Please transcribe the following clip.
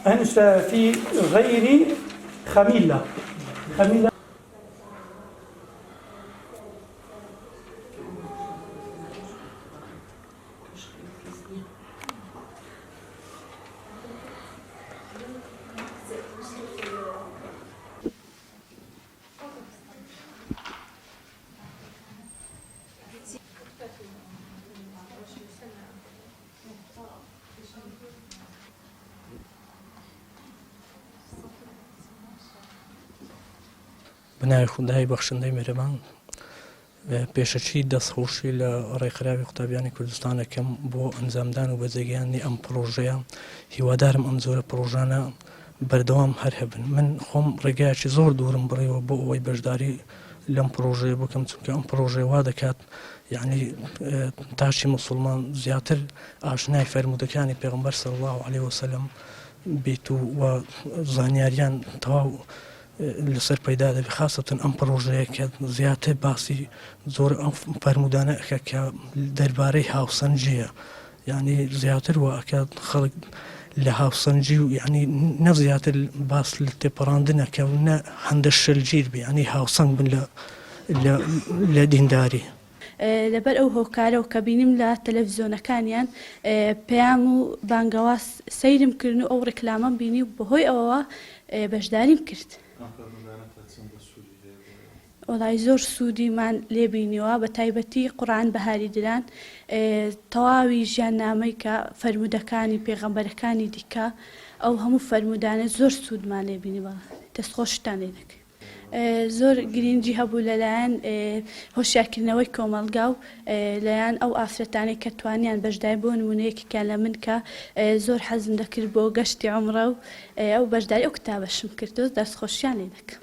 أنت في غير خميلة. بنای خدای بەخشندەی میهرەبان پێشەچی دەستخۆشی لە ڕێکخراوی قوتابیانی کوردستانەکەم بۆ ئەنجامدان و بەجێگەیاندنی ئەم پرۆژەیە هیوادارم ئەم جۆرە پرۆژانە بەردەوام هەر هەبن. من خۆم ڕێگایەکی زۆر دوورم بڕێەوە بۆ ئەوەی بەشداری لەم پرۆژەیە بکەم، چونکە ئەم پرۆژەیە وا دەکات یعنی تاشی مسلمان زیاتر ئاشنای فەرمودەکانی پێغەمبەر صلی الله علیه وسلم بیت و زانیاریان تەواو لەسەر پەیدا دەبێت، خاصەتەن ئەم پرۆژەیە کە زیاتر باسی زۆر ئەم فەرمودانە ئەکا کە دەربارەی هاوسەنجیە، یعنی زیاتر وەکات خەڵک لە هاوسەنجی و یعنی نە زیاتر باس لە تێپەڕاندنەکە و نە هەندە شەلگیر بێ، یعنی هاوسەنگ بن لە دینداری. لەبەر ئەو هۆکارە و کە بینیم لە تەلەڤیزۆنەکانیان پەیام و بانگەواز سەیرم کردن و ئەو ڕێکلامەم بینی و بەهۆی ئەوەوە بەشداریم کرد. وڵای زۆر سوودیمان لێبینیەوە، بە تایبەتی قورئان بەهاری دران، تەواوی ژیاننامەی کە فەرمودەکانی پێغەمبەرەکانی دیکە ئەو هەموو فەرمودانە زۆر سوودمان لێبینیوە، دەستخۆشتان لێ دەکەین. زۆر گرنگی هەبوو لەلایەن هۆشیارکردنەوەی کۆمەلگا و لەلایەن ئەو ئافرەتانەی کە توانیان بەشداری بۆ نمونەیەکێکیان لە من کە زۆر حەزم دەکرد بۆ گەشتی عومرە و ئەو بەشداری ئەو کتابەشم کرد و دەستخۆشیان لێ دەکەم.